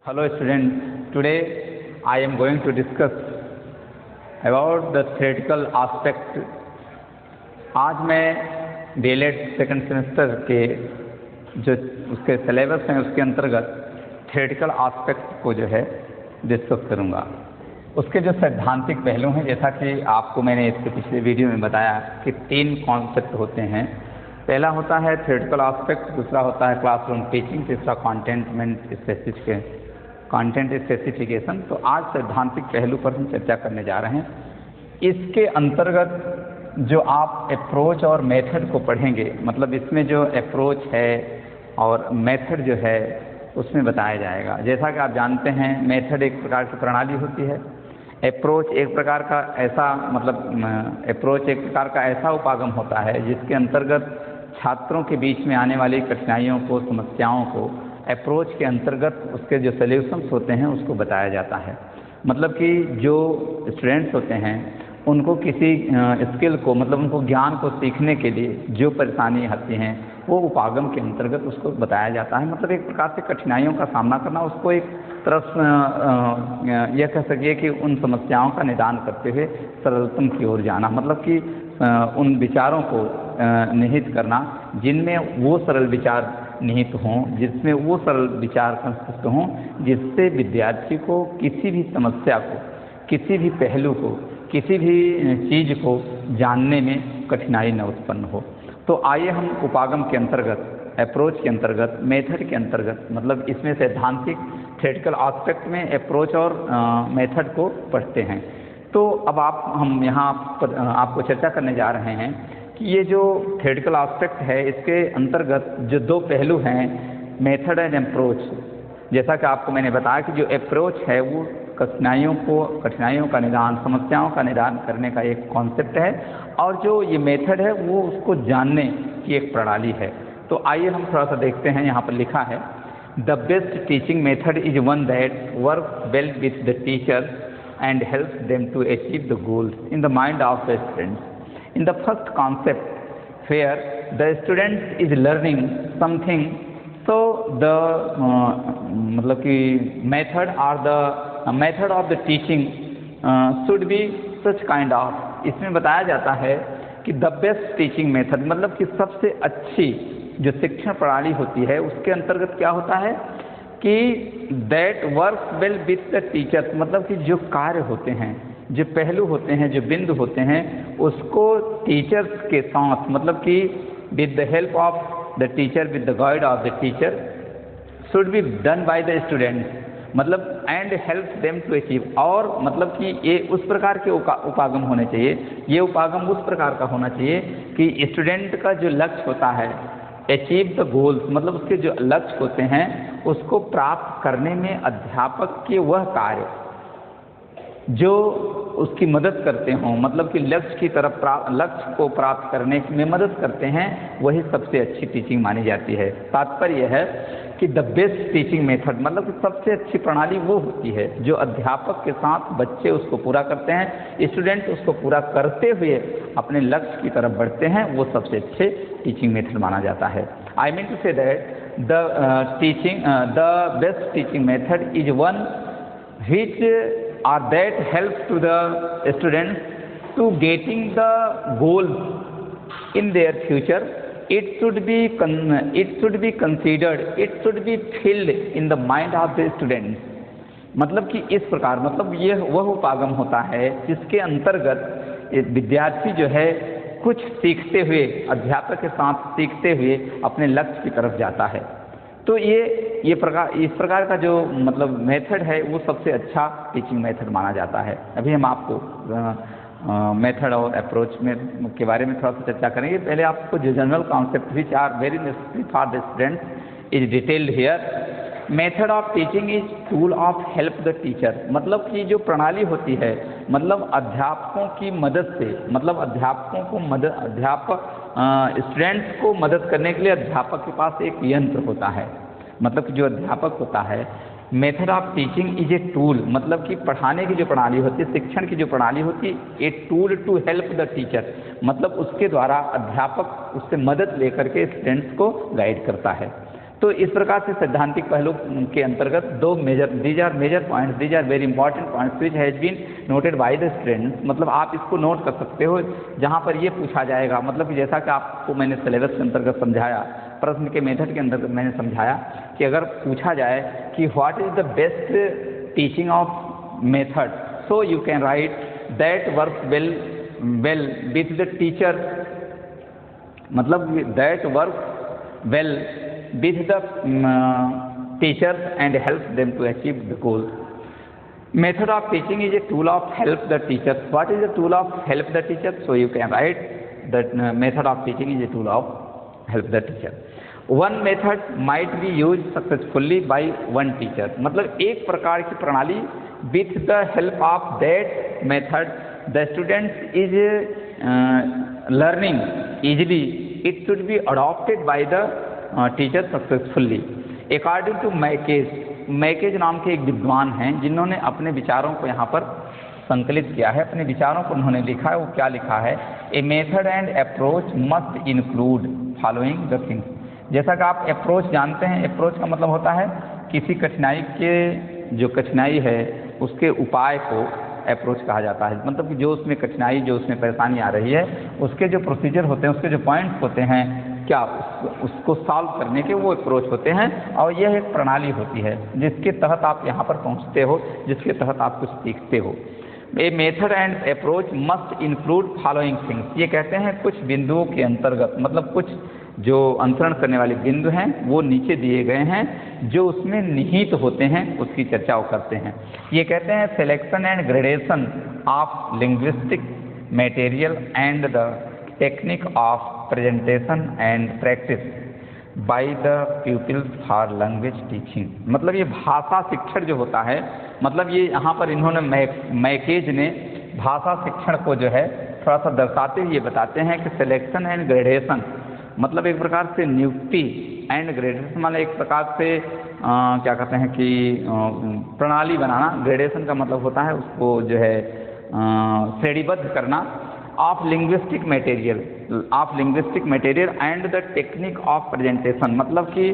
Hello students, today I am going to discuss about the theoretical aspect। आज मैं DLED second semester के जो उसके सिलेबस हैं उसके अंतर्गत थियोरेटिकल आस्पेक्ट को जो है डिस्कस करूँगा। उसके जो सैद्धांतिक पहलू हैं, जैसा कि आपको मैंने इसके पिछले वीडियो में बताया कि 3 कॉन्सेप्ट होते हैं। पहला होता है थियोरेटिकल आस्पेक्ट, दूसरा होता है क्लासरूम टीचिंग, तीसरा कंटेंट स्पेसिफिकेशन। तो आज सैद्धांतिक पहलू पर हम चर्चा करने जा रहे हैं। इसके अंतर्गत जो आप अप्रोच और मेथड को पढ़ेंगे, मतलब इसमें जो अप्रोच है और मेथड जो है उसमें बताया जाएगा। जैसा कि आप जानते हैं, मेथड एक प्रकार की प्रणाली होती है, अप्रोच एक प्रकार का ऐसा उपागम होता है जिसके अंतर्गत छात्रों के बीच में आने वाली कठिनाइयों को, समस्याओं को अप्रोच के अंतर्गत उसके जो सॉल्यूशंस होते हैं उसको बताया जाता है। मतलब कि जो स्टूडेंट्स होते हैं उनको किसी स्किल को, मतलब उनको ज्ञान को सीखने के लिए जो परेशानी आती हैं वो उपागम के अंतर्गत उसको बताया जाता है। मतलब एक प्रकार से कठिनाइयों का सामना करना, उसको एक तरफ यह कह सकिए कि उन समस्याओं का निदान करते हुए सरलतम की ओर जाना, मतलब कि उन विचारों को निहित करना जिनमें वो सरल विचार निहित हों, जिसमें वो सरल विचार संस्कृत हों, जिससे विद्यार्थी को किसी भी समस्या को, किसी भी पहलू को, किसी भी चीज़ को जानने में कठिनाई न उत्पन्न हो। तो आइए हम उपागम के अंतर्गत, अप्रोच के अंतर्गत, मेथड के अंतर्गत, मतलब इसमें सैद्धांतिक थियोरेटिकल आस्पेक्ट में अप्रोच और मेथड को पढ़ते हैं। तो अब हम यहाँ पर आपको चर्चा करने जा रहे हैं कि ये जो थियोरेटिकल आस्पेक्ट है इसके अंतर्गत जो 2 पहलू हैं, मेथड एंड अप्रोच। जैसा कि आपको मैंने बताया कि जो अप्रोच है वो कठिनाइयों का निदान, समस्याओं का निदान करने का एक कॉन्सेप्ट है, और जो ये मेथड है वो उसको जानने की एक प्रणाली है। तो आइए हम थोड़ा सा देखते हैं। यहाँ पर लिखा है, the best teaching method is one that work well with the teacher and helps them to achieve the goals in the mind of the students. In the first concept, where the student is learning something, so the मतलब कि method or the method of the teaching should be such kind of। इसमें बताया जाता है कि the best teaching method, मतलब कि सबसे अच्छी जो शिक्षण प्रणाली होती है उसके अंतर्गत क्या होता है कि that work well with the teacher, मतलब कि जो कार्य होते हैं, जो पहलू होते हैं, जो बिंदु होते हैं, उसको टीचर्स के साथ, मतलब कि with the help of the teacher, with the guide of the teacher, should be done by the students, मतलब and help them to achieve. और मतलब कि ये उस प्रकार के उपागम होने चाहिए, ये उपागम उस प्रकार का होना चाहिए कि स्टूडेंट का जो लक्ष्य होता है, अचीव द गोल्स, मतलब उसके जो लक्ष्य होते हैं उसको प्राप्त करने में अध्यापक के वह कार्य जो उसकी मदद करते हों, मतलब कि लक्ष्य को प्राप्त करने में मदद करते हैं, वही सबसे अच्छी टीचिंग मानी जाती है। तात्पर्य यह है कि द बेस्ट टीचिंग मेथड, मतलब कि सबसे अच्छी प्रणाली वो होती है जो अध्यापक के साथ बच्चे उसको पूरा करते हैं, स्टूडेंट उसको पूरा करते हुए अपने लक्ष्य की तरफ बढ़ते हैं, वो सबसे अच्छे टीचिंग मेथड माना जाता है। I mean to say that the best teaching method is one which or that helps to the students to getting the goals in their future. It should be considered, it should be filled in the mind of the students। मतलब कि इस प्रकार, मतलब यह वह उपागम होता है जिसके अंतर्गत विद्यार्थी जो है कुछ सीखते हुए, अध्यापक के साथ सीखते हुए अपने लक्ष्य की तरफ जाता है। तो इस प्रकार का जो मतलब मेथड है वो सबसे अच्छा टीचिंग मेथड माना जाता है। अभी हम आपको मेथड और अप्रोच में के बारे में थोड़ा सा चर्चा करेंगे। पहले आपको जो general concept which are very necessary for the students is detailed here. Method of teaching is tool of help the teacher, मतलब कि जो प्रणाली होती है, मतलब अध्यापकों की मदद से, मतलब स्टूडेंट्स को मदद करने के लिए अध्यापक के पास एक यंत्र होता है। मतलब कि जो अध्यापक होता है, method of teaching is a tool, मतलब कि पढ़ाने की जो प्रणाली होती है, शिक्षण की जो प्रणाली होती है, a tool to help the teacher, मतलब उसके द्वारा अध्यापक उससे मदद लेकर के स्टूडेंट्स को गाइड करता है। तो इस प्रकार से सैद्धांतिक पहलू के अंतर्गत दो these are major points, these are very important points which has been noted by the students. मतलब आप इसको नोट कर सकते हो जहाँ पर ये पूछा जाएगा, मतलब कि जैसा कि आपको मैंने सिलेबस के अंतर्गत समझाया, प्रश्न के मेथड के अंतर्गत मैंने समझाया कि अगर पूछा जाए कि what is the best teaching of method, so you can write that work well with the teacher, मतलब that work well with the teachers and help them to achieve the goal. Method of teaching is a tool of help the teachers. What is the tool of help the teachers? So you can write that method of teaching is a tool of help the teacher. One method might be used successfully by one teacher. मतलब एक प्रकार की प्रणाली with the help of that method the student is learning easily. It should be adopted by the teacher successfully. According to मैकेज नाम के एक विद्वान हैं जिन्होंने अपने विचारों को यहाँ पर संकलित किया है, अपने विचारों को उन्होंने लिखा है। वो क्या लिखा है? A method and approach must include following the things. जैसा कि आप अप्रोच जानते हैं, अप्रोच का मतलब होता है किसी कठिनाई के जो कठिनाई है उसके उपाय को अप्रोच कहा जाता है। मतलब कि जो उसमें कठिनाई, जो उसमें परेशानी आ रही है, उसके जो प्रोसीजर होते हैं, उसके जो पॉइंट्स होते हैं, क्या उसको सॉल्व करने के वो अप्रोच होते हैं। और यह एक प्रणाली होती है जिसके तहत आप यहाँ पर पहुँचते हो, जिसके तहत आप कुछ सीखते हो। A method and approach must include following things. ये कहते हैं कुछ बिंदुओं के अंतर्गत, मतलब कुछ जो अनुसरण करने वाले बिंदु हैं वो नीचे दिए गए हैं, जो उसमें निहित होते हैं उसकी चर्चा वो करते हैं। ये कहते हैं selection and gradation of linguistic material and the technique of presentation and practice by the peoples for language teaching. मतलब ये भाषा शिक्षण जो होता है, मतलब ये यहाँ पर इन्होंने मैकेज ने भाषा शिक्षण को जो है थोड़ा सा दर्शाते हुए बताते हैं कि सिलेक्शन एंड ग्रेडेशन मतलब एक प्रकार से नियुक्ति एंड ग्रेडेशन मतलब एक प्रकार से क्या कहते हैं कि प्रणाली बनाना। ग्रेडेशन का मतलब होता है उसको जो है श्रेणीबद्ध करना। Of linguistic material and the technique of presentation मतलब कि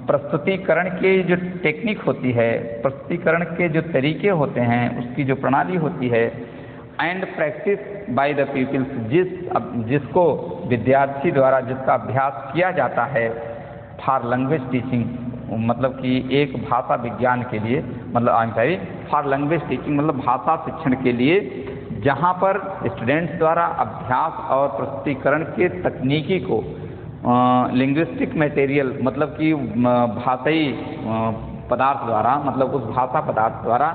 प्रस्तुतिकरण की जो टेक्निक होती है, प्रस्तुतिकरण के जो तरीके होते हैं, उसकी जो प्रणाली होती है। And practice by the peoples जिसको विद्यार्थी द्वारा जिसका अभ्यास किया जाता है फॉर लैंग्वेज टीचिंग मतलब कि एक भाषा विज्ञान के लिए, मतलब फॉर लैंग्वेज टीचिंग मतलब भाषा शिक्षण के लिए, जहाँ पर स्टूडेंट्स द्वारा अभ्यास और प्रस्तुतिकरण के तकनीकी को लिंग्विस्टिक मटेरियल मतलब कि भाषाई पदार्थ द्वारा मतलब उस भाषा पदार्थ द्वारा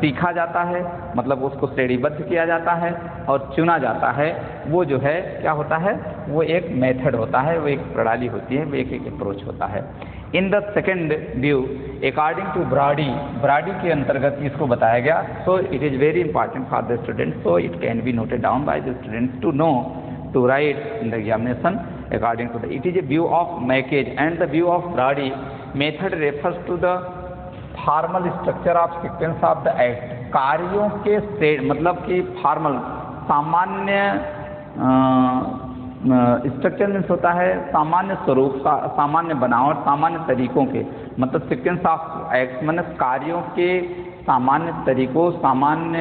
सीखा जाता है, मतलब उसको श्रेणीबद्ध किया जाता है और चुना जाता है। वो जो है क्या होता है, वो एक मेथड होता है, वो एक प्रणाली होती है, वो एक अप्रोच होता है। In the second view according to Brady के अंतर्गत इसको बताया गया। So it is very important for the students, so it can be noted down by the students to know to write in the examination according to the it is a view of Mackey's and the view of Brady. Method refers to the formal structure of sequence of the act. कार्यों के मतलब कि formal सामान्य structure means होता है सामान्य स्वरूप, सामान्य बनावट, सामान्य तरीकों के मतलब सीक्वेंस ऑफ एक्ट मतलब कार्यों के सामान्य तरीकों, सामान्य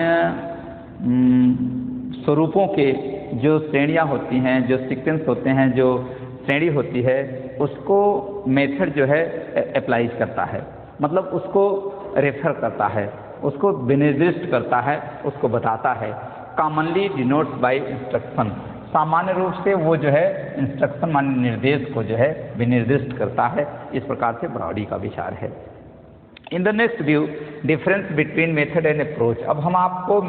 स्वरूपों के जो श्रेणियाँ होती हैं, जो सीक्वेंस होते हैं, जो श्रेणी होती है, उसको मेथड जो है अप्लाई करता है, मतलब उसको रेफर करता है, उसको विनिर्दिष्ट करता है, उसको बताता है। कॉमनली डिनोट्स बाय इंस्ट्रक्शन सामान्य रूप से वो जो है इंस्ट्रक्शन माने निर्देश को जो है विनिर्दिष्ट करता है। इस प्रकार से ब्राडी का विचार है। In the next view difference between method and approach. अब हम आपको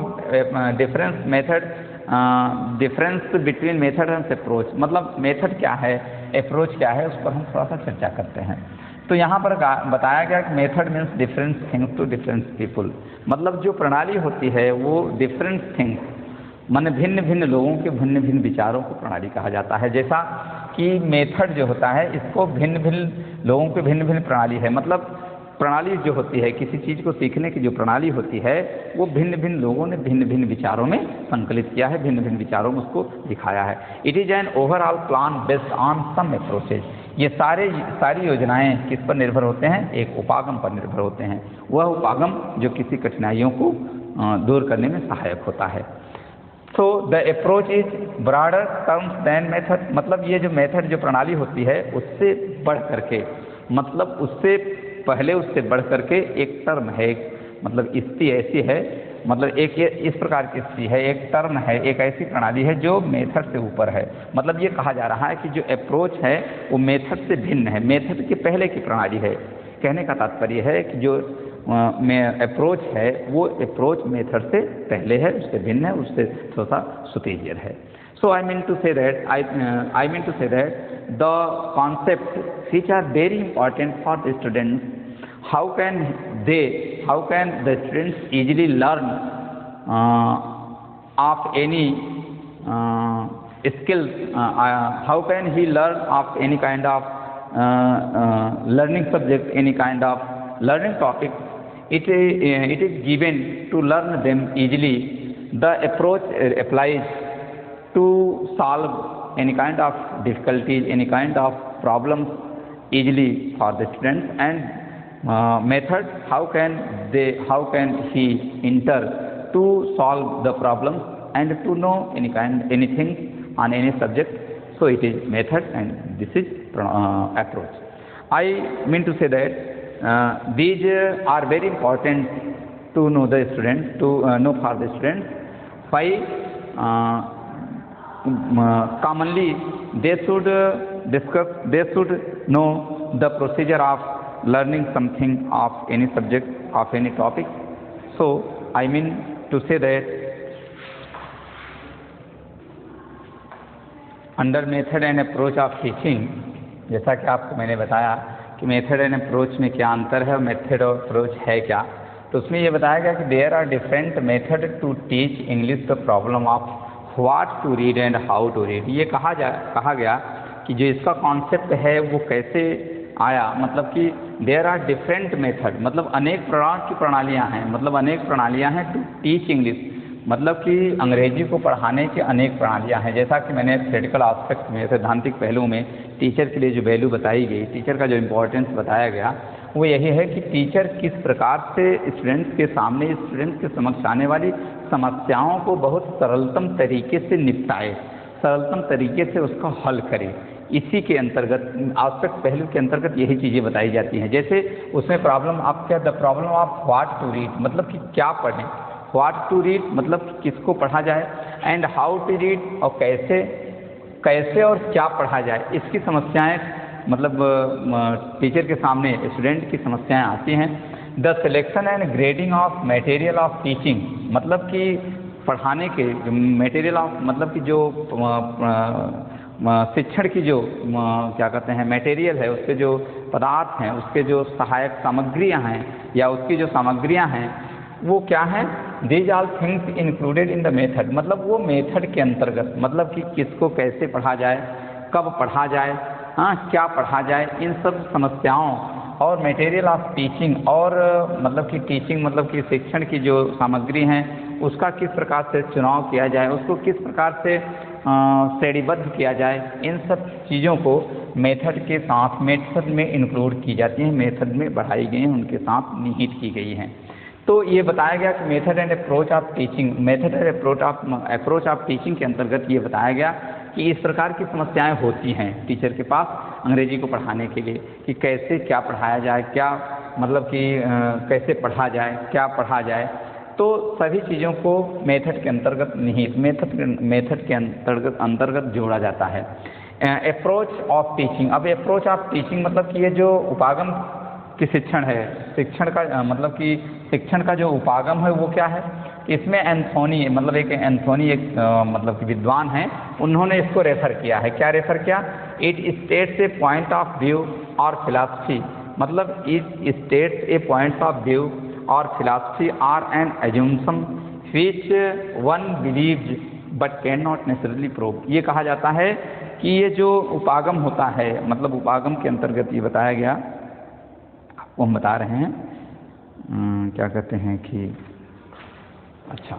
difference between method and approach मतलब मेथड क्या है, अप्रोच क्या है, उस पर हम थोड़ा सा चर्चा करते हैं। तो यहाँ पर बताया गया कि method means different things to different people. मतलब जो प्रणाली होती है वो डिफरेंट थिंग्स माने भिन्न भिन्न लोगों के भिन्न भिन्न विचारों को प्रणाली कहा जाता है। जैसा कि मेथड जो होता है इसको भिन्न भिन्न लोगों के भिन्न भिन्न प्रणाली है। मतलब प्रणाली जो होती है किसी चीज़ को सीखने की जो प्रणाली होती है वो भिन्न भिन्न लोगों ने भिन्न भिन्न विचारों में संकलित किया है, भिन्न भिन्न विचारों में उसको दिखाया है। It is an overall plan based on some approaches. ये सारी योजनाएं किस पर निर्भर होते हैं? एक उपागम पर निर्भर होते हैं। वह उपागम जो किसी कठिनाइयों को दूर करने में सहायक होता है। So the approach is broader terms than method, मतलब ये जो मेथड जो प्रणाली होती है उससे बढ़ करके, मतलब उससे पहले उससे बढ़ करके एक टर्म है, मतलब स्थिति ऐसी है, मतलब एक ये इस प्रकार की स्थिति है, एक टर्म है, एक ऐसी प्रणाली है जो मेथड से ऊपर है। मतलब ये कहा जा रहा है कि जो अप्रोच है वो मेथड से भिन्न है, मेथड के पहले की प्रणाली है। कहने का तात्पर्य है कि जो अप्रोच है वो अप्रोच मेथड से पहले है, उससे भिन्न है, उससे थोड़ा सा सुपीरियर है। So I mean to say that the concept which are very important for the students, how can the students easily learn of any skills, how can he learn of any kind of learning subject, any kind of learning topic. It is given to learn them easily. The approach applies to solve any kind of difficulties, any kind of problems easily for the students, and method, how can he enter to solve the problems and to know anything on any subject. So it is method and this is approach. I mean to say that these are very important to know the students, to know for the students. Why? Commonly they should know the procedure of learning something of any subject, of any topic. So I mean to say that under method and approach of teaching, जैसा कि आपको मैंने बताया कि method and approach में क्या अंतर है और मेथड और अप्रोच है क्या, तो उसमें ये बताया गया कि there are different method to teach English the problem of what to read and how to read. ये कहा गया कि जो इसका कॉन्सेप्ट है वो कैसे आया, मतलब कि देयर आर डिफरेंट मेथड, मतलब अनेक प्रकार की प्रणालियाँ हैं, मतलब अनेक प्रणालियाँ हैं टू टीच इंग्लिश, मतलब कि अंग्रेजी को पढ़ाने की अनेक प्रणालियाँ हैं। जैसा कि मैंने थ्योरेटिकल एस्पेक्ट में, सैद्धांतिक पहलू में टीचर के लिए जो वैल्यू बताई गई, टीचर का जो इम्पोर्टेंस बताया गया वो यही है कि टीचर किस प्रकार से स्टूडेंट्स के सामने, स्टूडेंट्स के समक्ष आने वाली समस्याओं को बहुत सरलतम तरीके से निपटाए, सरलतम तरीके से उसका हल करे। इसी के अंतर्गत एस्पेक्ट पहलू के अंतर्गत यही चीज़ें बताई जाती हैं। जैसे उसमें प्रॉब्लम आप क्या, the problem of what to read, मतलब कि क्या पढ़ें, व्हाट टू रीड मतलब किसको पढ़ा जाए, एंड हाउ टू रीड और कैसे और क्या पढ़ा जाए, इसकी समस्याएं मतलब टीचर के सामने स्टूडेंट की समस्याएं आती हैं। The selection and grading of material of teaching, मतलब कि पढ़ाने के मटेरियल ऑफ, मतलब कि जो शिक्षण की जो क्या कहते हैं मटेरियल है, उसके जो पदार्थ हैं, उसके जो सहायक सामग्रियां हैं या उसकी जो सामग्रियां हैं वो क्या है, these all things included in the method, मतलब वो मेथड के अंतर्गत, मतलब कि किसको कैसे पढ़ा जाए, कब पढ़ा जाए, हाँ क्या पढ़ा जाए, इन सब समस्याओं और मटेरियल ऑफ टीचिंग, और मतलब कि टीचिंग मतलब कि शिक्षण की जो सामग्री हैं उसका किस प्रकार से चुनाव किया जाए, उसको किस प्रकार से श्रेणीबद्ध किया जाए, इन सब चीज़ों को मेथड के साथ, मेथड में इंक्लूड की जाती हैं, मेथड में बढ़ाई गई हैं, उनके साथ निहित की गई हैं। तो ये बताया गया कि method and approach of teaching, method and approach of teaching के अंतर्गत ये बताया गया कि इस प्रकार की समस्याएं होती हैं टीचर के पास अंग्रेजी को पढ़ाने के लिए, कि कैसे क्या पढ़ाया जाए, क्या मतलब कि कैसे पढ़ा जाए, क्या पढ़ा जाए। तो सभी चीज़ों को मेथड के अंतर्गत निहित, मेथड के अंतर्गत जोड़ा जाता है। अप्रोच ऑफ टीचिंग, अब अप्रोच ऑफ टीचिंग मतलब कि ये जो उपागम की शिक्षण है, शिक्षण का मतलब कि शिक्षण का जो उपागम है वो क्या है, इसमें एंथोनी, मतलब एक एंथोनी एक मतलब कि विद्वान हैं, उन्होंने इसको रेफर किया है। क्या रेफर किया, it states a point of view और फिलॉसफी, मतलब it states a point of view और philosophy are an assumption which one believes but can not necessarily prove. ये कहा जाता है कि ये जो उपागम होता है, मतलब उपागम के अंतर्गत ये बताया गया, आपको हम बता रहे हैं क्या कहते हैं कि अच्छा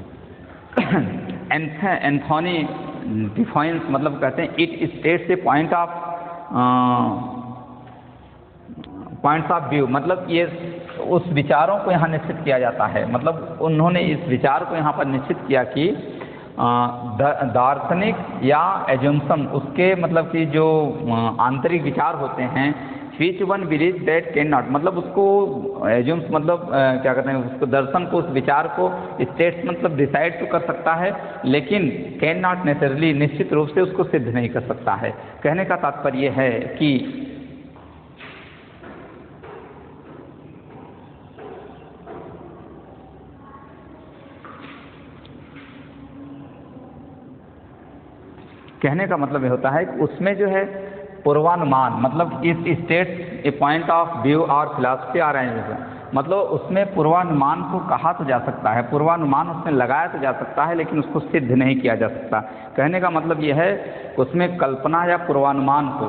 एंथोनी डिफाइंस, मतलब कहते हैं it states a point of points of view, मतलब ये उस विचारों को यहाँ निश्चित किया जाता है। मतलब उन्होंने इस विचार को यहाँ पर निश्चित किया कि दार्शनिक या एजम्पशन, उसके मतलब कि जो आंतरिक विचार होते हैं, which one believe that can not, मतलब उसको एजम्स मतलब क्या कहते हैं, उसको दर्शन को, उस विचार को स्टेट्स मतलब डिसाइड तो कर सकता है, लेकिन कैन नॉट नेसेसरली, निश्चित रूप से उसको सिद्ध नहीं कर सकता है। कहने का तात्पर्य है कि कहने का मतलब ये होता है कि उसमें जो है पूर्वानुमान, मतलब इस state A point of view और फिलॉसफी आ रहे हैं, मतलब उसमें पूर्वानुमान को कहा तो जा सकता है, पूर्वानुमान उसमें लगाया तो जा सकता है, लेकिन उसको सिद्ध नहीं किया जा सकता। कहने का मतलब ये है उसमें कल्पना या पूर्वानुमान को,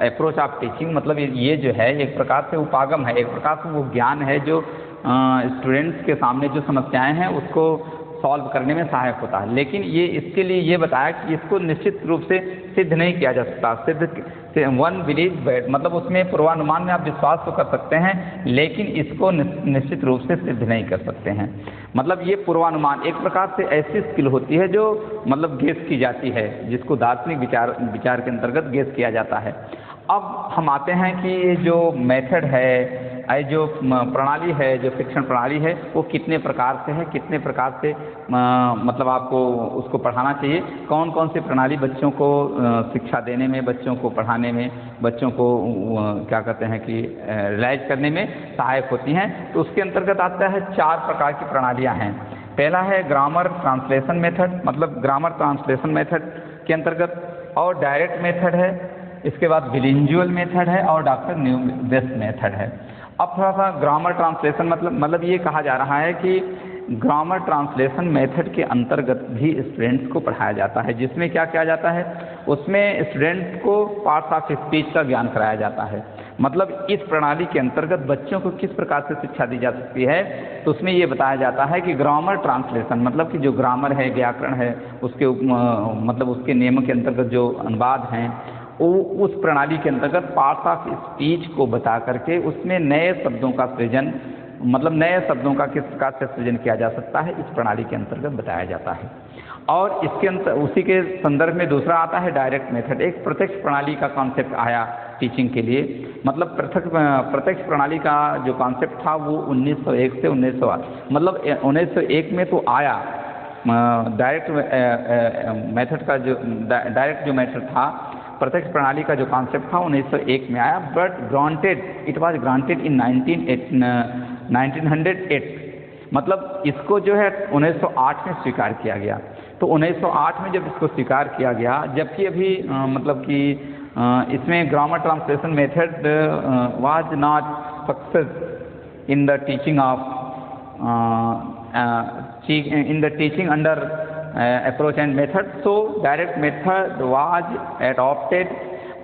अप्रोच ऑफ टीचिंग, मतलब ये जो है एक प्रकार से उपागम है, एक प्रकार से वो ज्ञान है जो स्टूडेंट्स के सामने जो समस्याएं हैं उसको सॉल्व करने में सहायक होता है। लेकिन ये इसके लिए ये बताया कि इसको निश्चित रूप से सिद्ध नहीं किया जा सकता। सिद्ध वन बिलीव दैट, मतलब उसमें पूर्वानुमान में आप विश्वास तो कर सकते हैं, लेकिन इसको निश्चित रूप से सिद्ध नहीं कर सकते हैं। मतलब ये पूर्वानुमान एक प्रकार से ऐसी स्किल होती है जो मतलब गेस की जाती है, जिसको दार्शनिक विचार के अंतर्गत गेस किया जाता है। अब हम आते हैं कि ये जो मेथड है, जो प्रणाली है, जो शिक्षण प्रणाली है, वो कितने प्रकार से है, कितने प्रकार से मतलब आपको उसको पढ़ाना चाहिए, कौन कौन सी प्रणाली बच्चों को शिक्षा देने में, बच्चों को पढ़ाने में, बच्चों को क्या कहते हैं कि रियलाइज करने में सहायक होती हैं। तो उसके अंतर्गत आता है 4 प्रकार की प्रणालियाँ हैं। पहला है ग्रामर ट्रांसलेशन मेथड, मतलब ग्रामर ट्रांसलेशन मेथड के अंतर्गत, और डायरेक्ट मेथड है, इसके बाद बिलिंगुअल मेथड है, और डॉक्टर न्यूबेस्ट मेथड है। अब थोड़ा सा ग्रामर ट्रांसलेशन मतलब ये कहा जा रहा है कि ग्रामर ट्रांसलेशन मेथड के अंतर्गत भी स्टूडेंट्स को पढ़ाया जाता है, जिसमें क्या किया जाता है, उसमें स्टूडेंट्स को पार्ट्स ऑफ स्पीच का ज्ञान कराया जाता है। मतलब इस प्रणाली के अंतर्गत बच्चों को किस प्रकार से शिक्षा दी जा सकती है, तो उसमें ये बताया जाता है कि ग्रामर ट्रांसलेशन, मतलब कि जो ग्रामर है, व्याकरण है, उसके मतलब उसके नियमों के अंतर्गत जो अनुवाद हैं, वो उस प्रणाली के अंतर्गत पार्ट्स ऑफ स्पीच को बता करके उसमें नए शब्दों का सृजन, मतलब नए शब्दों का किस प्रकार से सृजन किया जा सकता है, इस प्रणाली के अंतर्गत बताया जाता है। और इसके उसी के संदर्भ में दूसरा आता है डायरेक्ट मेथड। एक प्रत्यक्ष प्रणाली का कॉन्सेप्ट आया टीचिंग के लिए, मतलब प्रत्यक्ष प्रणाली का जो कॉन्सेप्ट था वो 1901 से 1908, मतलब 1901 में तो आया डायरेक्ट मेथड का, जो डायरेक्ट जो मेथड था, प्रत्यक्ष प्रणाली का जो कॉन्सेप्ट था 1901 में आया, but granted, it was granted in 1908, मतलब इसको जो है 1908 में स्वीकार किया गया। तो 1908 में जब इसको स्वीकार किया गया, जबकि अभी मतलब कि इसमें grammar translation method was not success in the teaching of in the teaching under approach and method, so direct method was adopted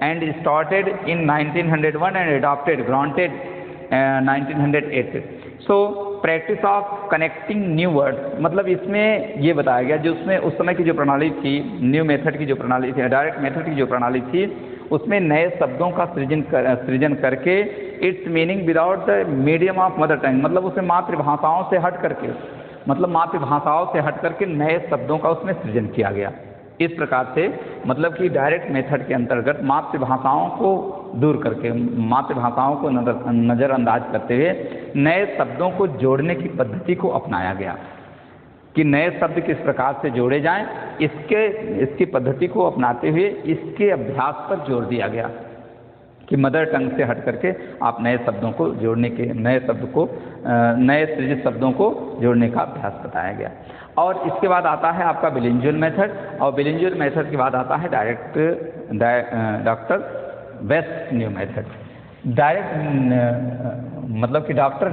and started in 1901 and adopted granted 1908. so practice of connecting new words, मतलब इसमें ये बताया गया, जो उसमें उस समय की जो प्रणाली थी, न्यू मेथड की जो प्रणाली थी, डायरेक्ट मेथड की जो प्रणाली थी, उसमें नए शब्दों का सृजन करके it's meaning without the medium of mother tongue, मतलब उसमें मातृभाषाओं से हट करके, मतलब मातृभाषाओं से हट करके नए शब्दों का उसमें सृजन किया गया। इस प्रकार से मतलब कि डायरेक्ट मेथड के अंतर्गत मातृभाषाओं को दूर करके, मातृभाषाओं को नज़रअंदाज करते हुए नए शब्दों को जोड़ने की पद्धति को अपनाया गया कि नए शब्द किस प्रकार से जोड़े जाएं, इसकी पद्धति को अपनाते हुए इसके अभ्यास पर जोर दिया गया कि मदर टंग से हट करके आप नए शब्दों को जोड़ने के, नए सृजित शब्दों को जोड़ने का अभ्यास बताया गया। और इसके बाद आता है आपका बिलिंगुअल मेथड, और बिलिंगुअल मेथड के बाद आता है डॉक्टर वेस्ट न्यू मेथड। मतलब कि doctor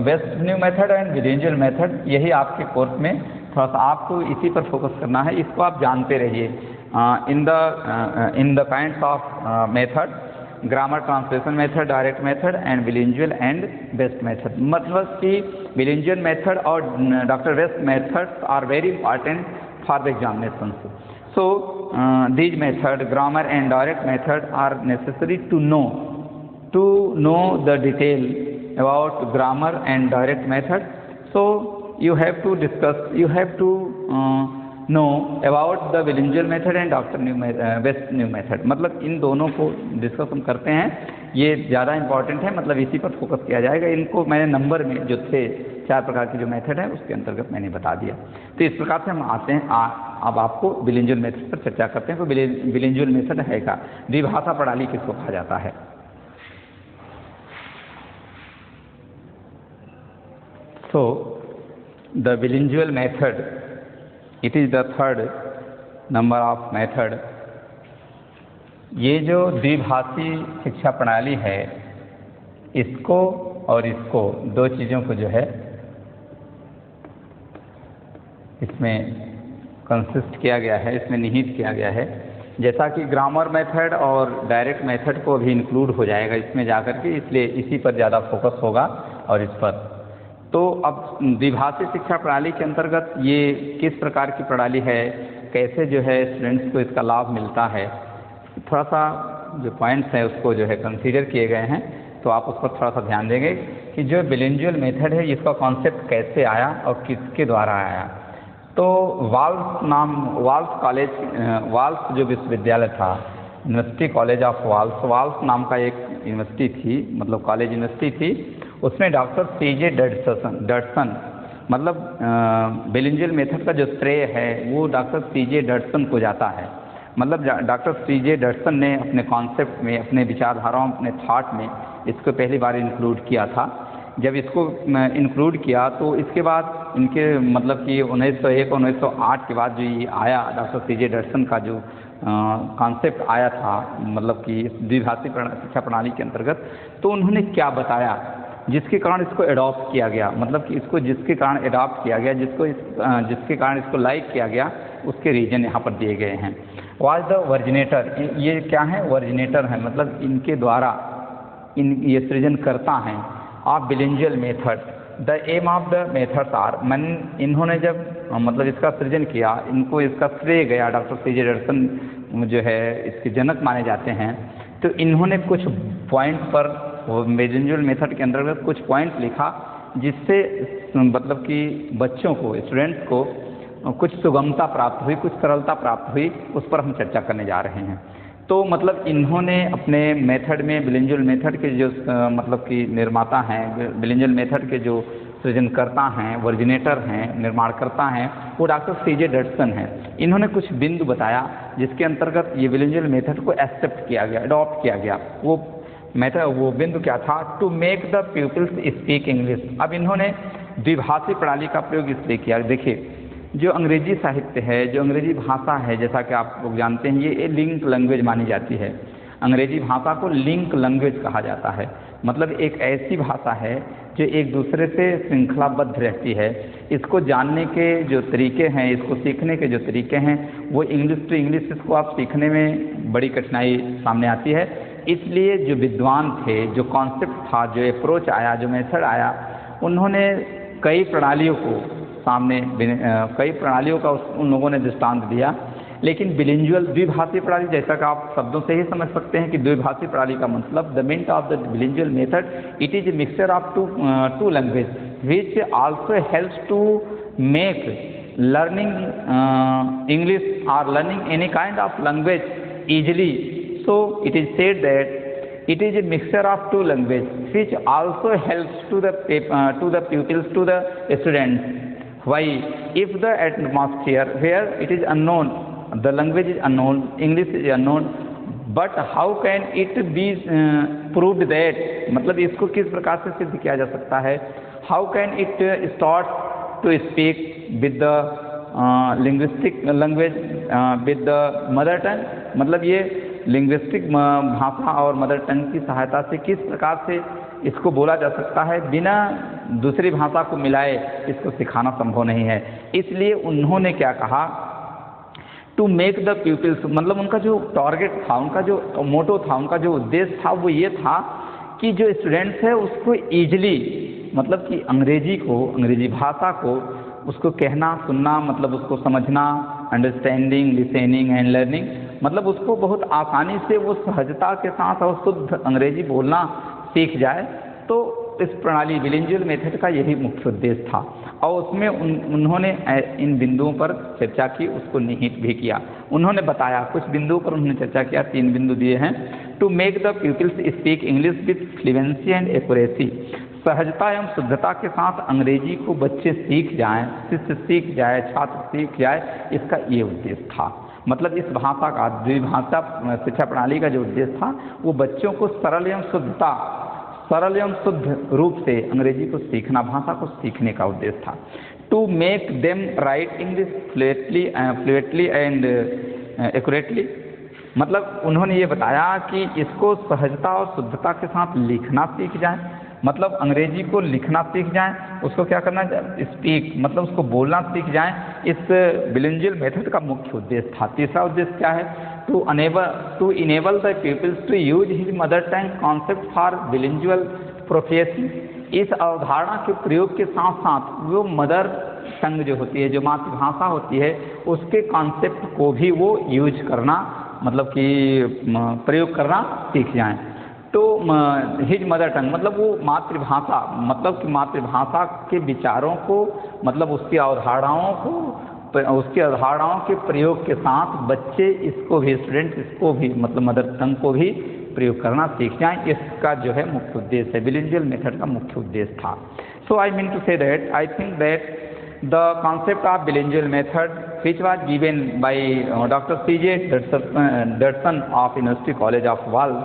West new method and bilingual method, यही आपके कोर्स में थोड़ा सा आपको इसी पर फोकस करना है, इसको आप जानते रहिए। In the kinds of method, grammar translation method, direct method and bilingual and best method, मतलब कि बिलिंगुअल मेथड और doctor West methods are very important for the examination. So these method, grammar and direct method are necessary to know to know the detail about grammar and direct method, so you have to know about the bilingual method and Dr. West new method। मतलब इन दोनों को discuss हम करते हैं, ये ज़्यादा important है, मतलब इसी पर फोकस किया जाएगा। इनको मैंने नंबर में जो थे 4 प्रकार के जो मेथड है उसके अंतर्गत मैंने बता दिया। तो इस प्रकार से हम आते हैं अब आपको बिलिंगुअल मेथड पर चर्चा करते हैं। तो बिलिंगुअल मेथड है क्या, द्विभाषा प्रणाली किसको कहा जाता है? So the bilingual method, it is the third number of method। ये जो द्विभाषी शिक्षा प्रणाली है, इसको और इसको दो चीज़ों को जो है इसमें कंसिस्ट किया गया है, इसमें निहित किया गया है। जैसा कि ग्रामर मेथड और डायरेक्ट मेथड को भी इंक्लूड हो जाएगा इसमें जाकर के, इसलिए इसी पर ज़्यादा फोकस होगा और इस पर। तो अब द्विभाषी शिक्षा प्रणाली के अंतर्गत ये किस प्रकार की प्रणाली है, कैसे जो है स्टूडेंट्स को इसका लाभ मिलता है, थोड़ा सा जो पॉइंट्स हैं उसको जो है कंसीडर किए गए हैं। तो आप उस पर थोड़ा सा ध्यान देंगे कि जो बिलिंगुअल मेथड है इसका कॉन्सेप्ट कैसे आया और किसके द्वारा आया। तो वाल्स कॉलेज, वाल्स जो विश्वविद्यालय था, यूनिवर्सिटी कॉलेज ऑफ वाल्स नाम का एक यूनिवर्सिटी थी, मतलब कॉलेज यूनिवर्सिटी थी। उसमें डॉक्टर C.J. डडसन मतलब बिलिंगुअल मेथड का जो श्रेय है वो डॉक्टर C.J. डडसन को जाता है। मतलब डॉक्टर C.J. डडसन ने अपने कॉन्सेप्ट में, अपने विचारधाराओं, अपने थॉट में इसको पहली बार इंक्लूड किया था। जब इसको इंक्लूड किया तो इसके बाद इनके मतलब कि 1901 1908 के बाद जो ये आया डॉक्टर C.J. डडसन का जो कॉन्सेप्ट आया था, मतलब कि द्विभाषी शिक्षा प्रणाली के अंतर्गत, तो उन्होंने क्या बताया जिसके कारण इसको एडॉप्ट किया गया, मतलब कि इसको जिसके कारण एडॉप्ट किया गया, जिसके कारण इसको लाइक किया गया, उसके रीजन यहाँ पर दिए गए हैं। वाज द वर्जिनेटर, ये क्या है, वर्जिनेटर है, मतलब इनके द्वारा ये सृजन करता है of bilingual method. The aim of the methods are, इन्होंने जब मतलब इसका सृजन किया, इनको इसका श्रेय गया, डॉक्टर C.J. डडसन जो है इसके जनक माने जाते हैं। तो इन्होंने कुछ पॉइंट पर बिलिंगुअल मेथड के अंतर्गत कुछ पॉइंट लिखा जिससे मतलब कि बच्चों को, स्टूडेंट्स को कुछ सुगमता प्राप्त हुई, कुछ सरलता प्राप्त हुई, उस पर हम चर्चा करने जा रहे हैं। तो मतलब इन्होंने अपने मेथड में, बिलिंगुअल मेथड के जो मतलब कि निर्माता हैं, बिलिंगुअल मेथड के जो सृजनकर्ता हैं, वर्जिनेटर हैं, निर्माणकर्ता हैं, वो डॉक्टर C.J. डडसन हैं। इन्होंने कुछ बिंदु बताया जिसके अंतर्गत ये बिलिंगुअल मेथड को एक्सेप्ट किया गया, अडॉप्ट किया गया। वो बिंदु क्या था, to make the peoples speak English. अब इन्होंने द्विभाषी प्रणाली का प्रयोग इसलिए किया। देखिए, जो अंग्रेजी साहित्य है, जो अंग्रेजी भाषा है, जैसा कि आप लोग जानते हैं, ये लिंक लैंग्वेज मानी जाती है। अंग्रेजी भाषा को लिंक लैंग्वेज कहा जाता है। मतलब एक ऐसी भाषा है जो एक दूसरे से श्रृंखलाबद्ध रहती है। इसको जानने के जो तरीके हैं, इसको सीखने के जो तरीके हैं, वो इंग्लिश टू इंग्लिश इसको आप सीखने में बड़ी कठिनाई सामने आती है। इसलिए जो विद्वान थे, जो कॉन्सेप्ट था, जो अप्रोच आया, जो मेथड आया, उन्होंने कई प्रणालियों का उन लोगों ने दृष्टांत दिया। लेकिन बिलिंगुअल द्विभाषी प्रणाली, जैसा कि आप शब्दों से ही समझ सकते हैं कि द्विभाषी प्रणाली का मतलब the meaning of the bilingual method, it is a mixture of two language which also helps to make learning English और learning any kind of language easily. So it is said that it is a mixture of two languages which also helps to the pupils, to the students. Why? If the atmosphere where it is unknown, the language is unknown, English is unknown, but how can it be proved that, मतलब इसको किस प्रकार से सिद्ध किया जा सकता है, how can it start to speak with the linguistic language with the mother tongue, मतलब ये लिंग्विस्टिक भाषा और मदर टंग की सहायता से किस प्रकार से इसको बोला जा सकता है, बिना दूसरी भाषा को मिलाए इसको सिखाना संभव नहीं है। इसलिए उन्होंने क्या कहा, टू मेक द पीपल्स, मतलब उनका जो टारगेट था, उनका जो मोटो था, उनका जो उद्देश्य था, वो ये था कि जो स्टूडेंट्स है उसको ईजिली, मतलब कि अंग्रेजी भाषा को उसको कहना, सुनना, मतलब उसको समझना, अंडरस्टैंडिंग, लिसनिंग एंड लर्निंग, मतलब उसको बहुत आसानी से वो सहजता के साथ और शुद्ध अंग्रेजी बोलना सीख जाए। तो इस प्रणाली बिलिंगुअल मेथड का यही मुख्य उद्देश्य था और उसमें उन्होंने इन बिंदुओं पर चर्चा की, उसको निहित भी किया। उन्होंने बताया कुछ बिंदुओं पर उन्होंने चर्चा किया, 3 बिंदु दिए हैं। To make the peoples speak English with fluency and accuracy, सहजता एवं शुद्धता के साथ अंग्रेजी को बच्चे सीख जाएं, शिष्य सीख जाए, छात्र सीख जाए, इसका ये उद्देश्य था। मतलब इस भाषा का, द्विभाषा शिक्षा प्रणाली का जो उद्देश्य था वो बच्चों को सरल एवं शुद्ध रूप से अंग्रेजी को सीखना, भाषा को सीखने का उद्देश्य था। To make them write English fluently and accurately, मतलब उन्होंने ये बताया कि इसको सहजता और शुद्धता के साथ लिखना सीख जाए, मतलब अंग्रेजी को लिखना सीख जाएं, उसको क्या करना है, स्पीक मतलब उसको बोलना सीख जाएं। इस बिलिंगुअल मेथड का मुख्य उद्देश्य था। तीसरा उद्देश्य क्या है, to enable the peoples to use his mother tongue concept for bilingual profession, इस अवधारणा के प्रयोग के साथ साथ वो मदर टंग जो होती है, जो मातृभाषा होती है, उसके कॉन्सेप्ट को भी वो यूज करना, मतलब कि प्रयोग करना सीख जाएं। तो हिज मदर टंग मतलब वो मातृभाषा, मतलब कि मातृभाषा के विचारों को, मतलब उसकी अवधारणाओं के प्रयोग के साथ बच्चे इसको भी, स्टूडेंट इसको भी, मतलब मदर टंग को भी प्रयोग करना सीख जाएं। इसका जो है मुख्य उद्देश्य है, बिलिंगुअल मेथड का मुख्य उद्देश्य था। So I mean to say that I think that the concept of bilingual method which was given by Dr. C.J. Dodson of University College of Wales.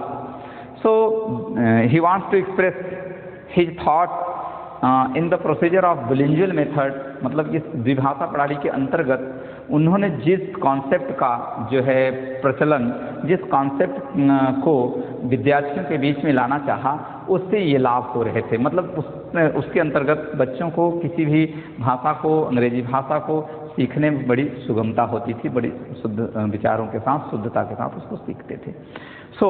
So he wants to express his thought in the procedure of bilingual method, मतलब इस द्विभाषा प्रणाली के अंतर्गत उन्होंने जिस concept का जो है प्रचलन, जिस कॉन्सेप्ट को विद्यार्थियों के बीच में लाना चाहा, उससे ये लाभ हो रहे थे। मतलब उसके अंतर्गत बच्चों को किसी भी भाषा को, अंग्रेजी भाषा को सीखने में बड़ी सुगमता होती थी, बड़ी शुद्ध विचारों के साथ, शुद्धता के साथ उसको सीखते थे। So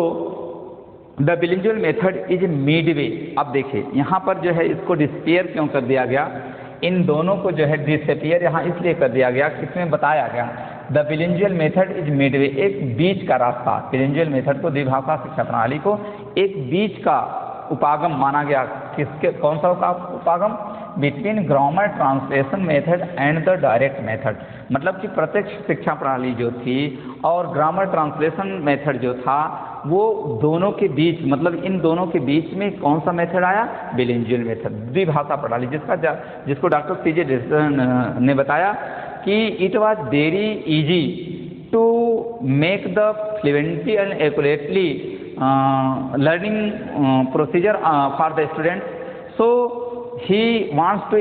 the bilingual method is midway. अब देखिए यहाँ पर जो है इसको डिस्पेयर क्यों कर दिया गया, इन दोनों को जो है डिसअपियर यहाँ इसलिए कर दिया गया, किसमें बताया गया, the bilingual method is Midway, एक बीच का रास्ता। बिलिंगुअल मेथड को, द्विभाषा शिक्षा प्रणाली को एक बीच का उपागम माना गया। किसके, कौन सा उपागम, between grammar translation method and the direct method, मतलब कि प्रत्यक्ष शिक्षा प्रणाली जो थी और ग्रामर ट्रांसलेशन मेथड जो था, वो दोनों के बीच, मतलब इन दोनों के बीच में कौन सा मेथड आया, बिलिंगुअल मेथड, द्विभाषा प्रणाली, जिसको डॉक्टर C.J. डॉडसन ने बताया कि it was very easy to make the fluently and accurately learning procedure for the student. So he wants to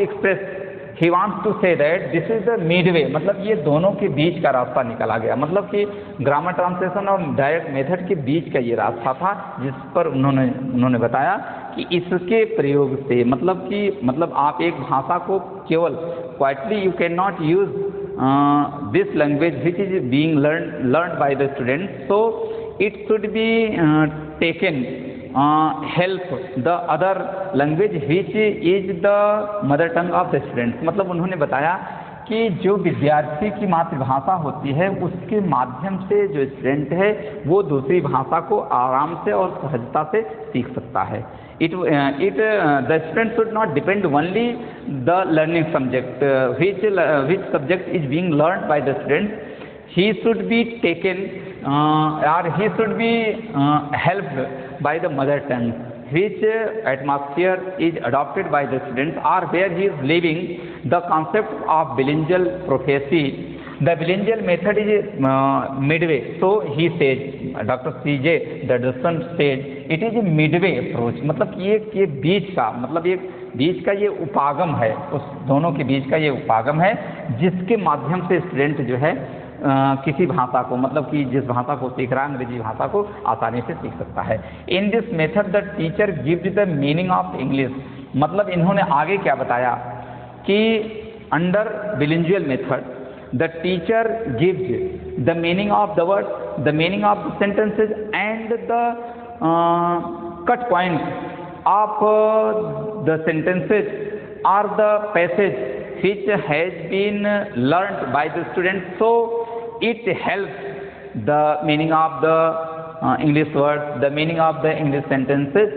say that this is the midway, मतलब ये दोनों के बीच का रास्ता निकाला गया, मतलब कि ग्रामर ट्रांसलेशन और डायरेक्ट मेथड के बीच का ये रास्ता था, जिस पर उन्होंने बताया कि इसके प्रयोग से, मतलब आप एक भाषा को केवल quietly you can not use this language which is being learned by the student, so it should be taken help the other language which is the mother tongue of the students। मतलब उन्होंने बताया कि जो विद्यार्थी की मातृभाषा होती है उसके माध्यम से जो स्टूडेंट है वो दूसरी भाषा को आराम से और सहजता से सीख सकता है। The student should not depend only the learning subject, which subject is being learned by the student, he should be taken or he should be helped by the mother tongue, which atmosphere is adopted by the students or where he is living. The concept of bilingual proficiency, the bilingual method is midway. So he says, Dr. C.J. Dodson said, it is a midway approach, मतलब ये बीच का, मतलब ये बीच का ये उपागम है, उस दोनों के बीच का ये उपागम है, जिसके माध्यम से स्टूडेंट जो है किसी भाषा को, मतलब कि जिस भाषा को सीख रहा है, अंग्रेजी भाषा को आसानी से सीख सकता है। In this method the teacher gives the meaning of English, मतलब इन्होंने आगे क्या बताया कि under bilingual method the teacher gives the meaning of the word, the meaning of the sentences and the cut point of the sentences और the passage which has been learned by the student, so it helps the meaning of the English words, the meaning of the English sentences,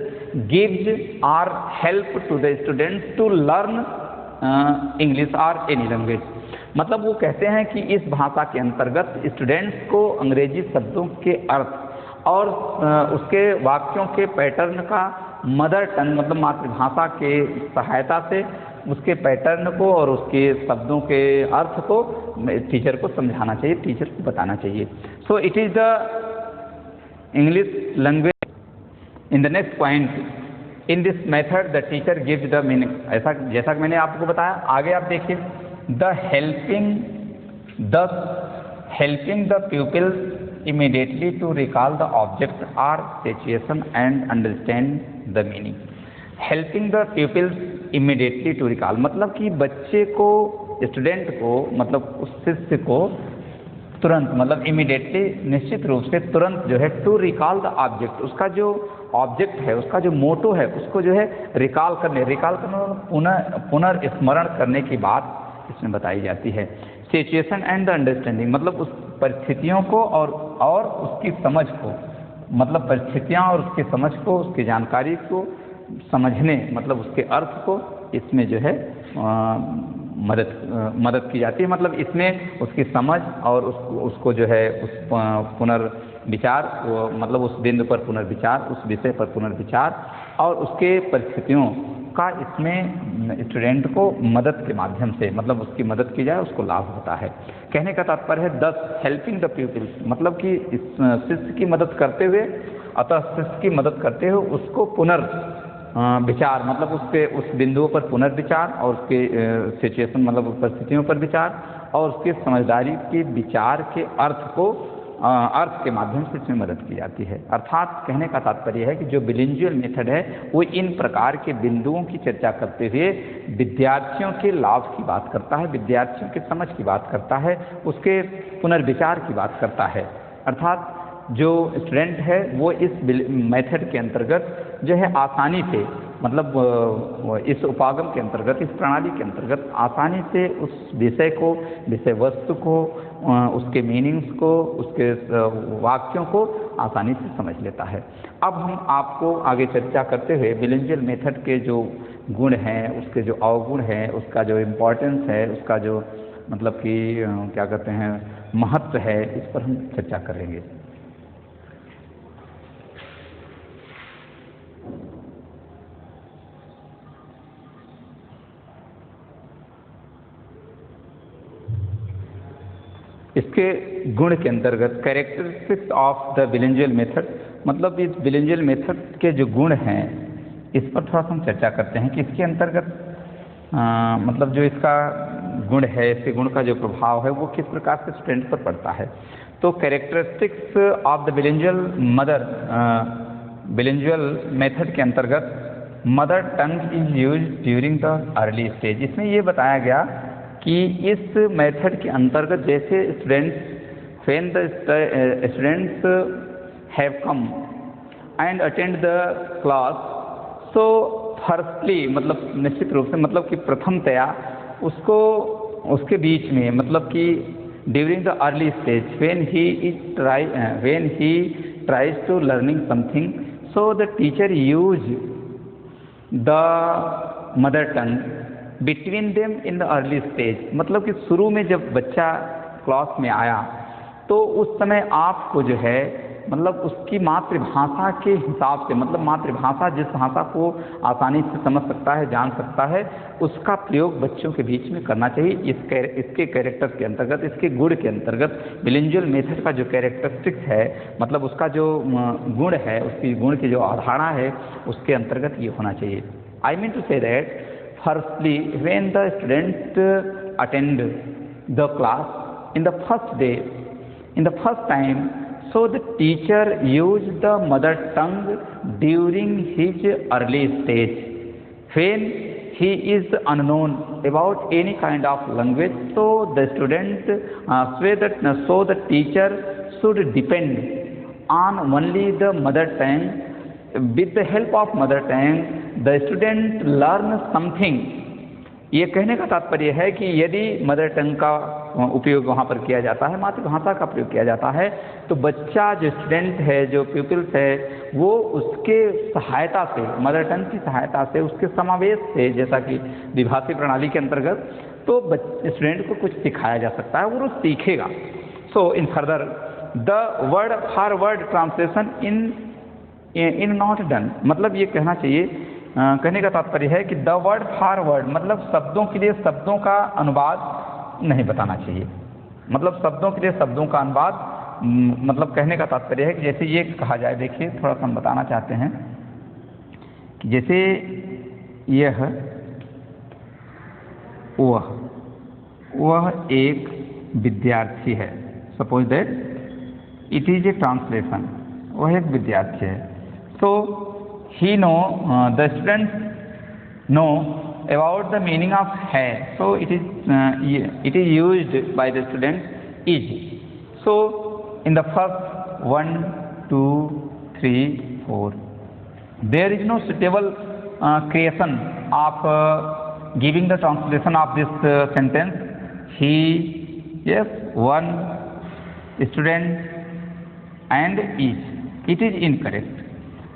gives or help to the students to learn English or any language। मतलब वो कहते हैं कि इस भाषा के अंतर्गत students को अंग्रेजी शब्दों के अर्थ और उसके वाक्यों के पैटर्न का मदर टंग मतलब मातृभाषा के सहायता से उसके पैटर्न को और उसके शब्दों के अर्थ को टीचर को समझाना चाहिए, टीचर को बताना चाहिए। सो it is the English language. In the next point, in this method the teacher gives the meaning. ऐसा जैसा कि मैंने आपको बताया, आगे आप देखिए, the helping the pupils immediately to recall the object or situation and understand the meaning। Helping the pupils immediately to recall मतलब कि बच्चे को, स्टूडेंट को, मतलब उस शिष्य को तुरंत मतलब इमीडिएटली निश्चित रूप से तुरंत जो है टू रिकॉल द ऑब्जेक्ट, उसका जो ऑब्जेक्ट है, उसका जो मोटो है, उसको जो है रिकॉल करने पुनर्स्मरण करने की बात इसमें बताई जाती है। सिचुएशन एंड द अंडरस्टैंडिंग मतलब उस परिस्थितियों को और उसकी समझ को, मतलब परिस्थितियाँ और उसकी समझ को, उसकी जानकारी को समझने मतलब उसके अर्थ को इसमें जो है मदद की जाती है। मतलब इसमें उसकी समझ और उसको जो है उस पुनर्विचार, मतलब उस बिंदु पर पुनर्विचार, उस विषय पर पुनर्विचार और उसके परिस्थितियों का इसमें स्टूडेंट को मदद के माध्यम से मतलब उसकी मदद की जाए, उसको लाभ होता है। कहने का तात्पर्य है दस हेल्पिंग द पीपल्स मतलब कि इस शिष्य की मदद करते हुए, अतः शिष्य की मदद करते हुए उसको विचार मतलब उसके उस बिंदुओं पर पुनर्विचार और उसके सिचुएशन मतलब परिस्थितियों पर विचार और उसके समझदारी के विचार के अर्थ के माध्यम से इसमें मदद की जाती है। अर्थात कहने का तात्पर्य है कि जो बिलिंगुअल मेथड है वो इन प्रकार के बिंदुओं की चर्चा करते हुए विद्यार्थियों के लाभ की बात करता है, विद्यार्थियों की समझ की बात करता है, उसके पुनर्विचार की बात करता है। अर्थात जो स्टूडेंट है वो इस मेथड के अंतर्गत जो है आसानी से मतलब इस उपागम के अंतर्गत, इस प्रणाली के अंतर्गत आसानी से उस विषय को, विषय वस्तु को, उसके मीनिंग्स को, उसके वाक्यों को आसानी से समझ लेता है। अब हम आपको आगे चर्चा करते हुए बिलिंगुअल मेथड के जो गुण हैं, उसके जो अवगुण हैं, उसका जो इम्पोर्टेंस है, उसका जो मतलब कि क्या कहते हैं महत्व है, इस पर हम चर्चा करेंगे। इसके गुण के अंतर्गत characteristics of the bilingual method मतलब इस बिलिंगुअल मेथड के जो गुण हैं इस पर थोड़ा सा हम चर्चा करते हैं कि इसके अंतर्गत मतलब जो इसका गुण है, इसके गुण का जो प्रभाव है वो किस प्रकार से स्टूडेंट पर पड़ता है। तो characteristics of the bilingual method के अंतर्गत mother tongue is use during the early stage. इसमें ये बताया गया कि इस मेथड के अंतर्गत जैसे students have come and attend the class, so firstly मतलब निश्चित रूप से मतलब कि प्रथमतया उसको उसके बीच में मतलब कि during the early stage when he tries to learning something, so the teacher use the mother tongue between them in the early stage. मतलब कि शुरू में जब बच्चा क्लास में आया तो उस समय आपको जो है मतलब उसकी मातृभाषा के हिसाब से मतलब मातृभाषा जिस भाषा को आसानी से समझ सकता है, जान सकता है, उसका प्रयोग बच्चों के बीच में करना चाहिए। इसके कैरेक्टर के अंतर्गत, इसके गुण के अंतर्गत बिलिंगुअल मेथड का जो कैरेक्टरिस्टिक्स है मतलब उसका जो गुण है, उसकी गुण की जो अवधारणा है उसके अंतर्गत ये होना चाहिए। I mean to say that firstly when the student attend the class in the first day, in the first time, so the teacher use the mother tongue during his early stage when he is unknown about any kind of language, so the student so the teacher should depend on only the mother tongue. With the help of mother tongue the student learn something ये कहने का तात्पर्य है कि यदि mother tongue का उपयोग वहाँ पर किया जाता है, मातृभाषा का प्रयोग किया जाता है, तो बच्चा जो स्टूडेंट है, जो पीपल्स है, वो उसके सहायता से, मदर टंग की सहायता से, उसके समावेश से, जैसा कि द्विभाषी प्रणाली के अंतर्गत, तो स्टूडेंट को कुछ सिखाया जा सकता है और वो सीखेगा। So in further the word for word translation in not done, मतलब ये कहना चाहिए, कहने का तात्पर्य है कि द वर्ड फॉर वर्ड मतलब शब्दों के लिए शब्दों का अनुवाद नहीं बताना चाहिए। मतलब शब्दों के लिए शब्दों का अनुवाद, मतलब कहने का तात्पर्य है कि जैसे ये कहा जाए, देखिए थोड़ा सा हम बताना चाहते हैं कि जैसे यह वह एक विद्यार्थी है, suppose that it is A translation, वह एक विद्यार्थी है। सो he the students know about the meaning of है, so it is used by the students is. So in the first 1 2 3 4 there is no suitable creation of giving the translation of this sentence. He, yes, one student and is, it is incorrect.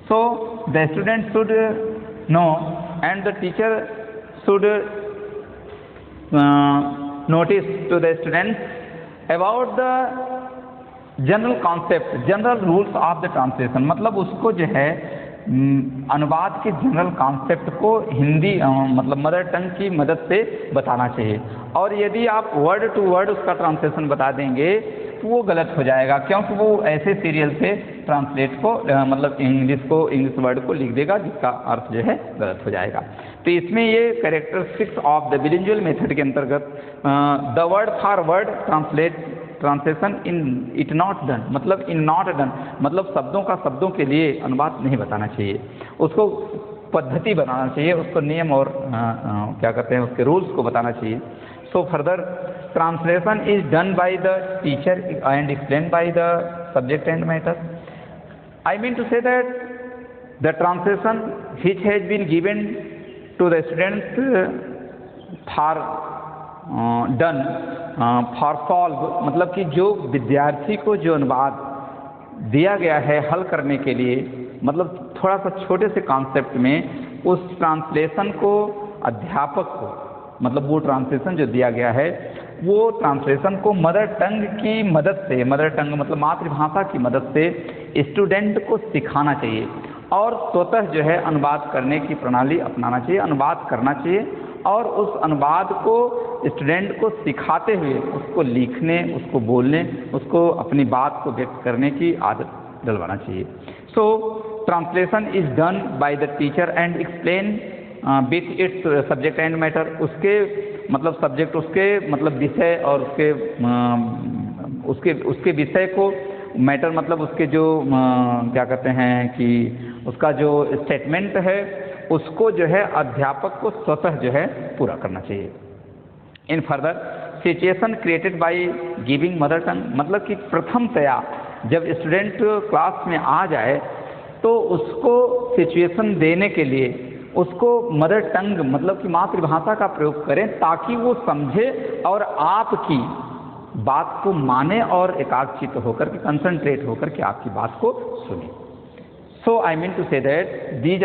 So the student should know and the teacher should notice to the students about the general concept, general rules of the translation, मतलब उसको जो है अनुवाद के general concept को हिंदी मतलब mother tongue की मदद से बताना चाहिए। और यदि आप वर्ड टू वर्ड उसका ट्रांसलेशन बता देंगे तो वो गलत हो जाएगा, क्योंकि वो ऐसे सीरियल से ट्रांसलेट को मतलब इंग्लिश वर्ड को लिख देगा जिसका अर्थ जो है गलत हो जाएगा। तो इसमें ये characteristics of the bilingual method के अंतर्गत the word for word translation in it not done, मतलब इन नॉट डन, मतलब शब्दों का शब्दों के लिए अनुवाद नहीं बताना चाहिए, उसको पद्धति बनाना चाहिए, उसको नियम और क्या कहते हैं उसके रूल्स को बताना चाहिए। So further translation is done by the teacher and explain by the subject and matter. I mean to say that the translation which has been given to the students for done for solve, मतलब कि जो विद्यार्थी को जो अनुवाद दिया गया है हल करने के लिए, मतलब थोड़ा सा छोटे से कॉन्सेप्ट में उस ट्रांसलेशन को अध्यापक को, मतलब वो ट्रांसलेशन जो दिया गया है वो ट्रांसलेशन को मदर टंग की मदद से, मदर टंग मतलब मातृभाषा की मदद से स्टूडेंट को सिखाना चाहिए और स्वतः जो है अनुवाद करने की प्रणाली अपनाना चाहिए, अनुवाद करना चाहिए और उस अनुवाद को स्टूडेंट को सिखाते हुए उसको लिखने, उसको बोलने, उसको अपनी बात को व्यक्त करने की आदत डलवाना चाहिए। So translation is done by the teacher and explain with its subject and matter, उसके मतलब सब्जेक्ट, उसके मतलब विषय और उसके विषय को, मैटर मतलब उसके जो क्या कहते हैं कि उसका जो स्टेटमेंट है उसको जो है अध्यापक को स्वतः जो है पूरा करना चाहिए। In further situation created by giving mother tongue, मतलब कि प्रथमतया जब स्टूडेंट क्लास में आ जाए तो उसको सिचुएशन देने के लिए उसको मदर टंग मतलब कि मातृभाषा का प्रयोग करें ताकि वो समझे और आपकी बात को माने और एकाग्रचित्त होकर के, कंसंट्रेट होकर के आपकी बात को सुने। So I mean to say that these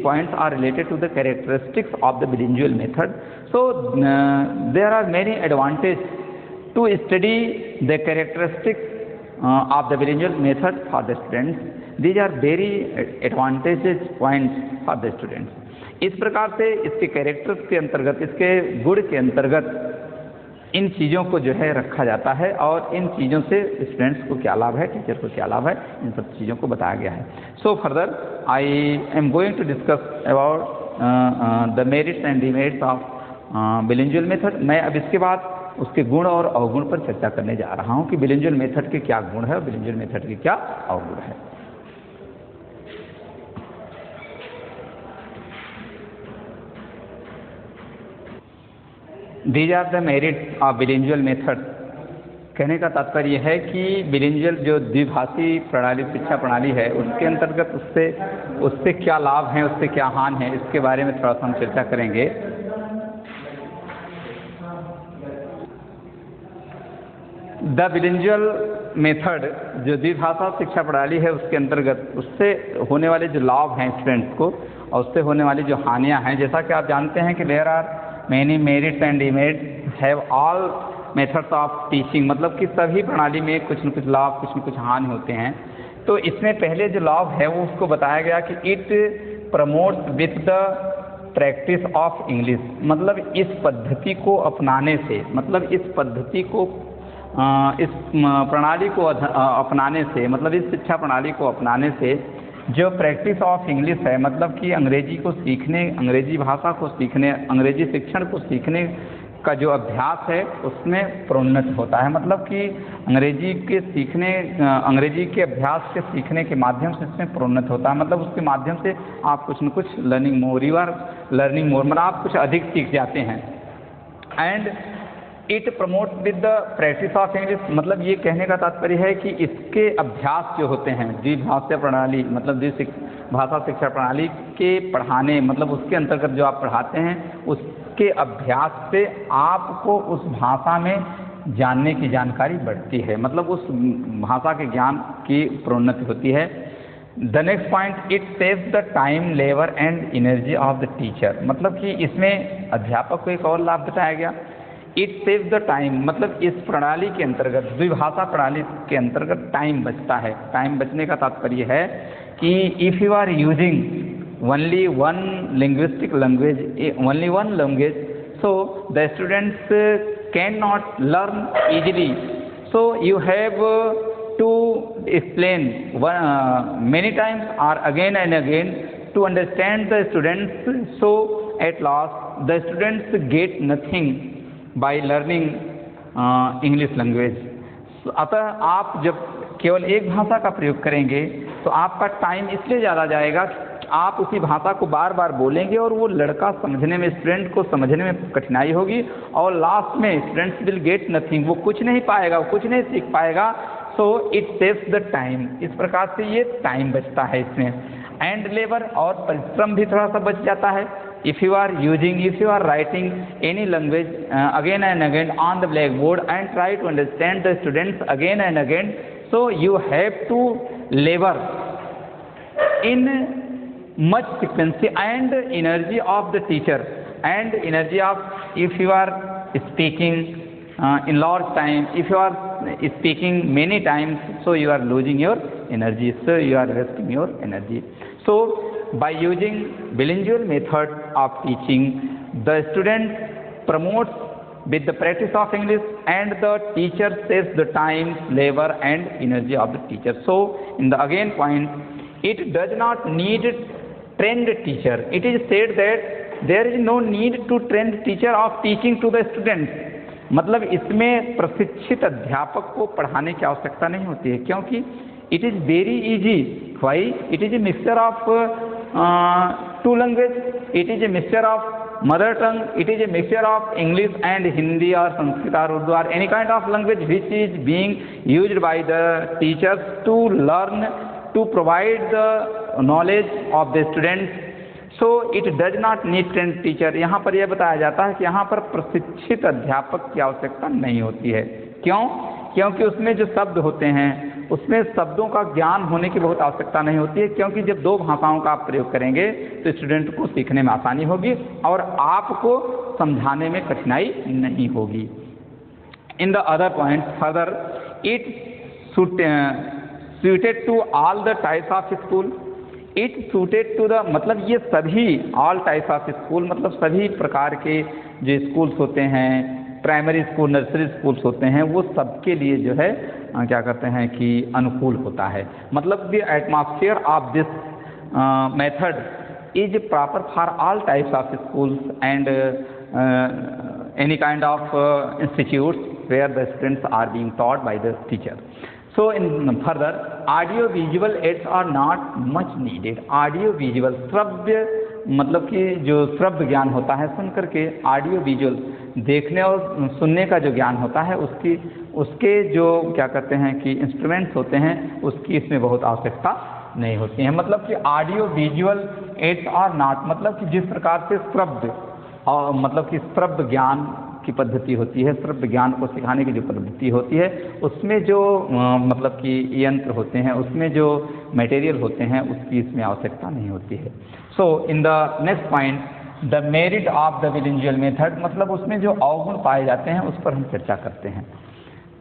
points are related to the characteristics of the bilingual method. So there are many advantages to study the characteristics of the bilingual method for the students. These are very advantageous points for the students. इस प्रकार से इसके characters के अंतर्गत, इसके गुण के अंतर्गत इन चीज़ों को जो है रखा जाता है और इन चीज़ों से स्टूडेंट्स को क्या लाभ है, टीचर को क्या लाभ है, इन सब चीज़ों को बताया गया है। So further I am going to discuss about the merits and demerits of bilingual method. मैं अब इसके बाद उसके गुण और अवगुण पर चर्चा करने जा रहा हूँ कि बिलिंगुअल मेथड के क्या गुण है और बिलिंगुअल मेथड के क्या अवगुण है। These are the merits of bilingual method. कहने का तात्पर्य है कि बिलिंगुअल जो द्विभाषी प्रणाली शिक्षा प्रणाली है उसके अंतर्गत उससे क्या लाभ हैं, उससे क्या हानि है, इसके बारे में थोड़ा सा हम चर्चा करेंगे। द बिलिंगुअल मेथड जो द्विभाषा शिक्षा प्रणाली है उसके अंतर्गत उससे होने वाले जो लाभ हैं स्टूडेंट्स को और उससे होने वाली जो हानियां हैं, जैसा कि आप जानते हैं कि there are many merits and demerits have all methods of teaching, मतलब कि सभी प्रणाली में कुछ न कुछ लाभ कुछ न कुछ हानि होते हैं। तो इसमें पहले जो लाभ है वो उसको बताया गया कि it promotes with the practice of English, मतलब इस पद्धति को अपनाने से, मतलब इस पद्धति को इस प्रणाली को अपनाने से, मतलब इस शिक्षा प्रणाली को अपनाने से जो प्रैक्टिस ऑफ इंग्लिश है, मतलब कि अंग्रेजी को सीखने, अंग्रेजी भाषा को सीखने, अंग्रेजी शिक्षण को सीखने का जो अभ्यास है उसमें प्रोन्नत होता है। मतलब कि अंग्रेजी के सीखने, अंग्रेजी के अभ्यास के सीखने के माध्यम से इसमें प्रोन्नत होता है, मतलब उसके माध्यम से आप कुछ न कुछ learning more, you are learning more, मतलब आप कुछ अधिक सीख जाते हैं। And it promote with the practice of English, मतलब ये कहने का तात्पर्य है कि इसके अभ्यास जो होते हैं द्विभाषा प्रणाली, मतलब द्विभाषा शिक्षा प्रणाली के पढ़ाने, मतलब उसके अंतर्गत जो आप पढ़ाते हैं उसके अभ्यास से आपको उस भाषा में जानने की जानकारी बढ़ती है, मतलब उस भाषा के ज्ञान की प्रोन्नति होती है। The next point, it saves the time, labour and energy of the teacher, मतलब कि इसमें अध्यापक को एक और लाभ बताया गया। इट सेव द टाइम, मतलब इस प्रणाली के अंतर्गत, द्विभाषा प्रणाली के अंतर्गत टाइम बचता है। टाइम बचने का तात्पर्य है कि if you are using only one linguistic language, only one language, so the students can not learn easily, so you have to explain many times or again and again to understand the students, so at last the students get nothing by learning English language. अतः आप जब केवल एक भाषा का प्रयोग करेंगे तो आपका टाइम इसलिए ज़्यादा जाएगा कि आप उसी भाषा को बार बार बोलेंगे और वो लड़का समझने में, स्टूडेंट को समझने में कठिनाई होगी और लास्ट में स्टूडेंट्स विल गेट नथिंग, वो कुछ नहीं पाएगा, वो कुछ नहीं सीख पाएगा। So it saves the time, इस प्रकार से ये टाइम बचता है इसमें। एंड लेबर, और परिश्रम भी थोड़ा सा बच जाता है। if you are writing any language again and again on the blackboard and try to understand the students again and again, so you have to labor in much frequency and energy of the teacher and energy of, if you are speaking in large time, if you are speaking many times, so you are losing your energy, so you are wasting your energy. So by using bilingual method of teaching, the student promotes with the practice of English and the teacher saves the time, labor and energy of the teacher. So in the again point, it does not need trained teacher. It is said that there is no need to trained teacher of teaching to the students. मतलब इसमें प्रशिक्षित अध्यापक को पढ़ाने की आवश्यकता नहीं होती है, क्योंकि it is very easy. Why? It is a mixture of two language. It is a mixture of mother tongue. It is a mixture of English and Hindi or Sanskrit or Urdu or any kind of language which is being used by the teachers to learn, to provide the knowledge of the students. So it does not need trained teacher. यहाँ पर यह बताया जाता है कि यहाँ पर प्रशिक्षित अध्यापक की आवश्यकता नहीं होती है। क्यों? क्योंकि उसमें जो शब्द होते हैं उसमें शब्दों का ज्ञान होने की बहुत आवश्यकता नहीं होती है, क्योंकि जब दो भाषाओं का आप प्रयोग करेंगे तो स्टूडेंट को सीखने में आसानी होगी और आपको समझाने में कठिनाई नहीं होगी। In the other point further, it suited to all the types of school. It suited to the, मतलब ये सभी all types of school, मतलब सभी प्रकार के जो स्कूल्स होते हैं, प्राइमरी स्कूल, नर्सरी स्कूल्स होते हैं, वो सबके लिए जो है क्या करते हैं कि अनुकूल होता है। मतलब the atmosphere of this method is proper for all types of schools and any kind of institutes where the students are being taught by the teacher. So in further, audio visual aids are not much needed. Audio visual, श्रव्य मतलब कि जो श्रव्य ज्ञान होता है सुन करके, audio visual देखने और सुनने का जो ज्ञान होता है उसके जो क्या कहते हैं कि इंस्ट्रूमेंट्स होते हैं उसकी इसमें बहुत आवश्यकता नहीं होती है। मतलब कि audio visual its are not, मतलब कि जिस प्रकार से श्रव्य और मतलब कि श्रव्य ज्ञान की पद्धति होती है, श्रव्य ज्ञान को सिखाने की जो पद्धति होती है उसमें जो मतलब कि यंत्र होते हैं, उसमें जो मटेरियल होते हैं उसकी इसमें आवश्यकता नहीं होती है। So in the next point, the merit of the bilingual method, मतलब उसमें जो अवगुण पाए जाते हैं उस पर हम चर्चा करते हैं।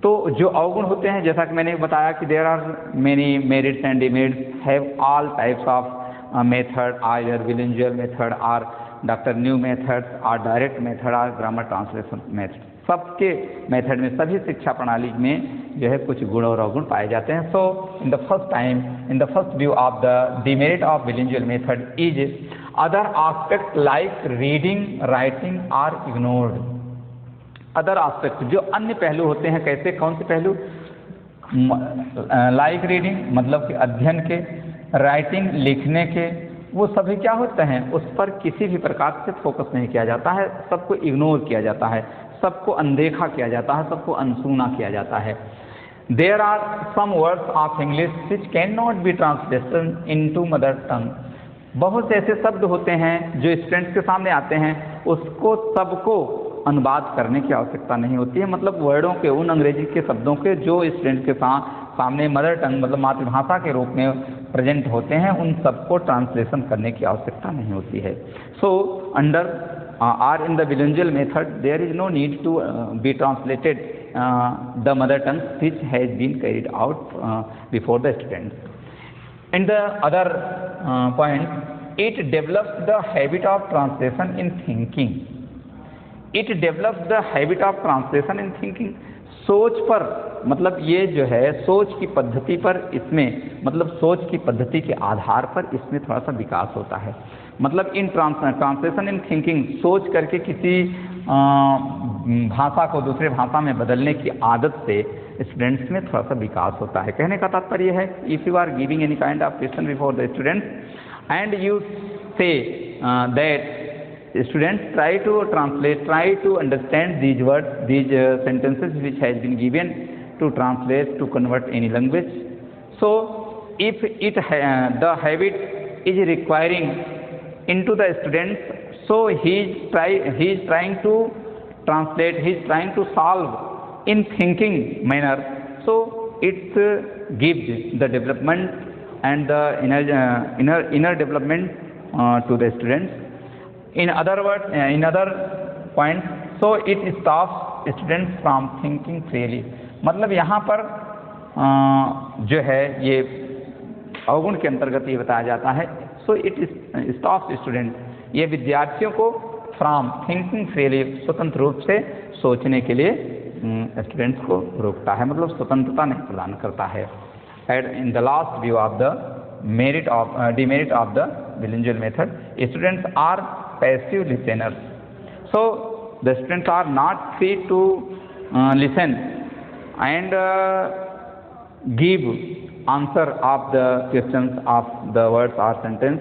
तो जो अवगुण होते हैं, जैसा कि मैंने बताया कि there are many merits and demerits, have all types of method, either bilingual method और डॉक्टर न्यू मेथड्स और डायरेक्ट मेथड और ग्रामर ट्रांसलेशन मेथड। सबके मेथड में, सभी शिक्षा प्रणाली में जो है कुछ गुण और अवगुण पाए जाते हैं। So in the first view of the demerit of bilingual method is other aspect like reading writing are ignored. Other aspect, जो अन्य पहलू होते हैं, कैसे, कौन से पहलू? लाइक रीडिंग मतलब कि अध्ययन के, राइटिंग लिखने के, वो सभी क्या होते हैं, उस पर किसी भी प्रकार से फोकस नहीं किया जाता है, सबको इग्नोर किया जाता है, सबको अनदेखा किया जाता है, सबको अनसुना किया जाता है। There are some words of English which can not be translated into mother tongue. बहुत से ऐसे शब्द होते हैं जो स्टूडेंट्स के सामने आते हैं, उसको सबको अनुवाद करने की आवश्यकता नहीं होती है। मतलब वर्डों के, उन अंग्रेजी के शब्दों के जो स्टूडेंट के सामने मदर टंग मतलब मातृभाषा के रूप में प्रेजेंट होते हैं, उन सबको ट्रांसलेशन करने की आवश्यकता नहीं होती है। So under are in the bilingual method there is no need to be translated the mother tongue which has been carried out before the students. In the other point, it develops the habit of translation in thinking. It develops the habit of translation in thinking. सोच पर, मतलब ये जो है सोच की पद्धति पर, इसमें मतलब सोच की पद्धति के आधार पर इसमें थोड़ा सा विकास होता है। मतलब इन ट्रांसलेशन इन थिंकिंग, सोच करके किसी भाषा को दूसरे भाषा में बदलने की आदत से स्टूडेंट्स में थोड़ा सा विकास होता है। कहने का तात्पर्य है, if you are giving any kind of question before the students and you say that students try to translate, try to understand these words, these sentences which has been given to translate, to convert any language. So if the habit is requiring into the students, so he is trying to translate, he is trying to solve in thinking manner, so it gives the development and the inner development to the students. In other words, in other points, so it stops students from thinking freely. मतलब यहाँ पर जो है ये अवगुण के अंतर्गत ये बताया जाता है, so it stops students, ये विद्यार्थियों को from thinking freely, स्वतंत्र रूप से सोचने के लिए स्टूडेंट्स को रोकता है, मतलब स्वतंत्रता नहीं प्रदान करता है। And in the last view of the demerit of the bilingual method, students are passive listeners. So the students are not free to listen and give answer of the questions of the words or sentence.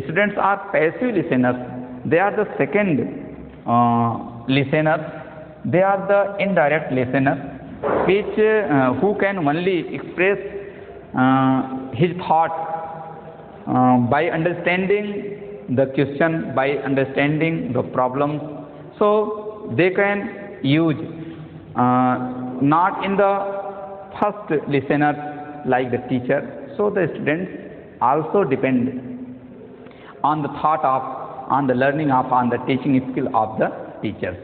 Students are passive listeners. They are the second listeners. They are the indirect listeners, which who can only express his thought by understanding the question, by understanding the problems. So they can use not in the first listener like the teacher. So the students also depend on the thought of, on the learning of, on the teaching skill of the teachers.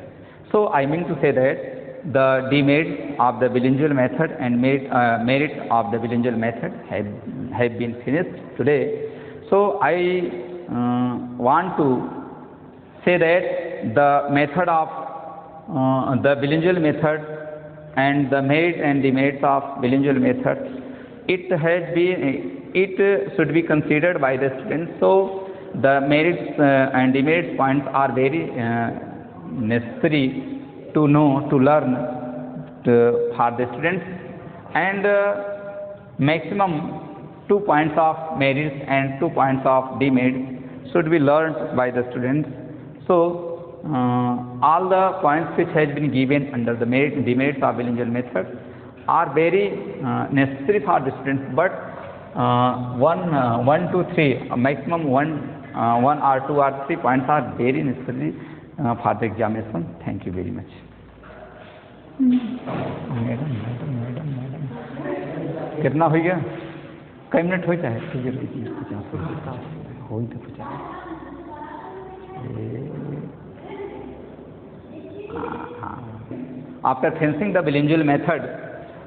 So I mean to say that the demerits of the bilingual method and merit of the bilingual method have been finished today. So I want to say that the method of the bilingual method and the merits and demerits of bilingual method, it should be considered by the students. So the merits and demerits points are very necessary to know, to learn for the students, and maximum 2 points of merits and 2 points of demerits should be learned by the students. So all the points which has been given under the demerits of bilingual method are very necessary for the students, but 1, 2, 3 maximum 1 or 2 or 3 points are very necessary for the examination. Thank you very much. Madam कितना हो गया? कई minute हो जाए? हो ही तो कुछ after finishing the bilingual method,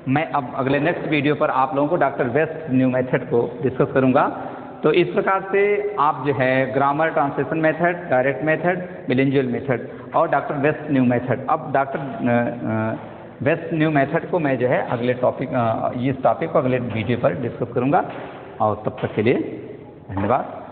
मैं अब अगले नेक्स्ट वीडियो पर आप लोगों को डॉक्टर वेस्ट न्यू मेथड को डिस्कस करूंगा। तो इस प्रकार से आप जो है grammar translation method, direct method, bilingual method और डॉक्टर वेस्ट न्यू मेथड। अब डॉक्टर वेस्ट न्यू मेथड को मैं जो है अगले टॉपिक इस टॉपिक को अगले वीडियो पर डिस्कस करूंगा। और तब तक के लिए धन्यवाद।